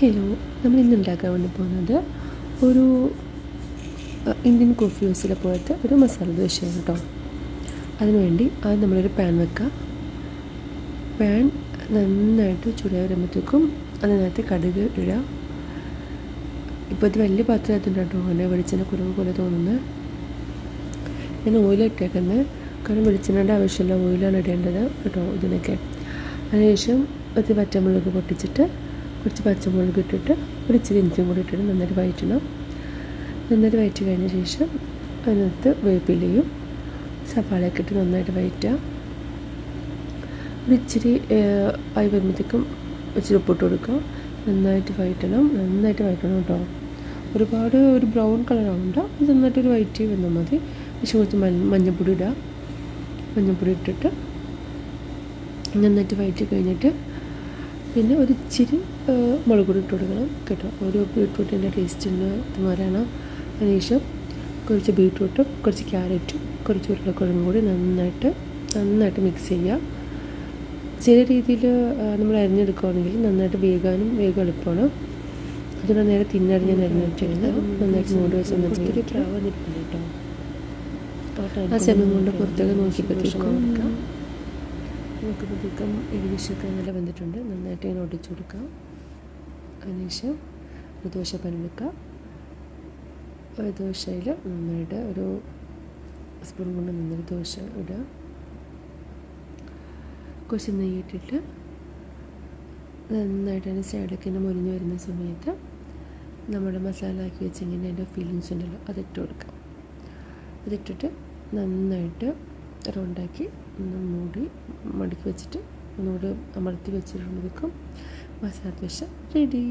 Hello, നമ്മൾ ഇന്ന് ഉണ്ടാക്കാൻ വേണ്ടി പോകുന്നത് ഒരു ഇന്ത്യൻ കോഫി ഹൗസിലെ പോലത്തെ ഒരു മസാല ദോശയാണ് കേട്ടോ. അതിനുവേണ്ടി ആദ്യം നമ്മളൊരു പാൻ വെക്കുക. പാൻ നന്നായിട്ട് ചൂടായി വരുമ്പോഴത്തേക്കും അതിനകത്ത് കടുക് ഇടുക. ഇപ്പോൾ ഇത് വലിയ പാത്രമായിട്ടുണ്ട് കേട്ടോ, അങ്ങനെ വെളിച്ചെണ്ണ കുറവ് പോലെ തോന്നുന്നത്. ഞാൻ ഓയിലിട്ടേക്കുന്നത്, കാരണം വെളിച്ചെണ്ണയുടെ ആവശ്യമില്ല, ഓയിലാണ് ഇടേണ്ടത് കേട്ടോ ഇതിനൊക്കെ. അതിനുശേഷം ഒരു പച്ചമുളക് പൊട്ടിച്ചിട്ട് കുറച്ച് പച്ചമുളക് ഇട്ടിട്ട് ഒരു ഇച്ചിരി ഇഞ്ചിയും കൂടി ഇട്ടിട്ട് നന്നായിട്ട് വഴറ്റണം. നന്നായിട്ട് വഴറ്റി കഴിഞ്ഞ ശേഷം അതിനകത്ത് വേപ്പിലയും സവാളയൊക്കെ ഇട്ട് നന്നായിട്ട് വഴറ്റുക. ഒരു ഇച്ചിരി ആയി വരുമ്പോഴത്തേക്കും ഇച്ചിരി ഉപ്പിട്ട് കൊടുക്കുക. നന്നായിട്ട് വഴറ്റണം കേട്ടോ. ഒരുപാട് ഒരു ബ്രൗൺ കളറാവണ്ട, അത് നന്നായിട്ടൊരു വഴറ്റി വന്നാൽ മതി. പക്ഷേ കുറച്ച് മഞ്ഞൾപ്പൊടി ഇടുക. മഞ്ഞൾപ്പൊടി ഇട്ടിട്ട് നന്നായിട്ട് വഴറ്റി കഴിഞ്ഞിട്ട് പിന്നെ ഒരു ഇച്ചിരി മുളക് പൊടി ഇട്ട് കൊടുക്കണം കേട്ടോ. ഒരു ബീട്രൂട്ടിൻ്റെ ടേസ്റ്റിൻ്റെ ഇതുമാരാണ്. അതിനുശേഷം കുറച്ച് ബീട്രൂട്ടും കുറച്ച് ക്യാരറ്റും കുറച്ച് ഉരുളക്കിഴങ്ങും കൂടി നന്നായിട്ട് മിക്സ് ചെയ്യുക. ചെറിയ രീതിയിൽ നമ്മൾ അരിഞ്ഞെടുക്കുകയാണെങ്കിൽ നന്നായിട്ട് വേഗം എളുപ്പമാണ്. അതുകൊണ്ട് നേരെ തിന്നരിഞ്ഞ് അരിഞ്ഞിട്ടുണ്ട് നന്നായിട്ട് മൂടി വെച്ച് ഒത്തിരി പ്രാവ് വന്നിട്ടുണ്ട് കേട്ടോ. ആ സമയം കൊണ്ട് പുറത്തേക്ക് നോക്കിയപ്പോഴത്തേക്കും ഏകദേശമൊക്കെ നല്ല വെന്തിട്ടുണ്ട്. നന്നായിട്ട് ഇങ്ങനെ ഒടിച്ചു കൊടുക്കാം. അതിനുശേഷം ഒരു ദോശ പാൻ വെക്കുക. ഒരു ദോശയിൽ നന്നായിട്ട് ഒരു സ്പൂൺ കൊണ്ട് നന്നായിട്ട് ദോശ ഇടുക. കുറച്ച് നെയ്യിട്ടിട്ട് നന്നായിട്ട് അതിൻ്റെ സൈഡൊക്കെ ഇങ്ങനെ മുരിഞ്ഞ് വരുന്ന സമയത്ത് നമ്മുടെ മസാല ആക്കി വെച്ചിങ്ങനെ അതിൻ്റെ ഫീലിങ്സ് ഉണ്ടല്ലോ അതിട്ട് കൊടുക്കാം. അതിട്ടിട്ട് നന്നായിട്ട് റൗണ്ടാക്കി മൂടി മടക്കി വെച്ചിട്ട് ഒന്നുകൂടി അമർത്തി വെച്ചിട്ടുണ്ടെങ്കിൽ മസാല ദോശ റെഡി.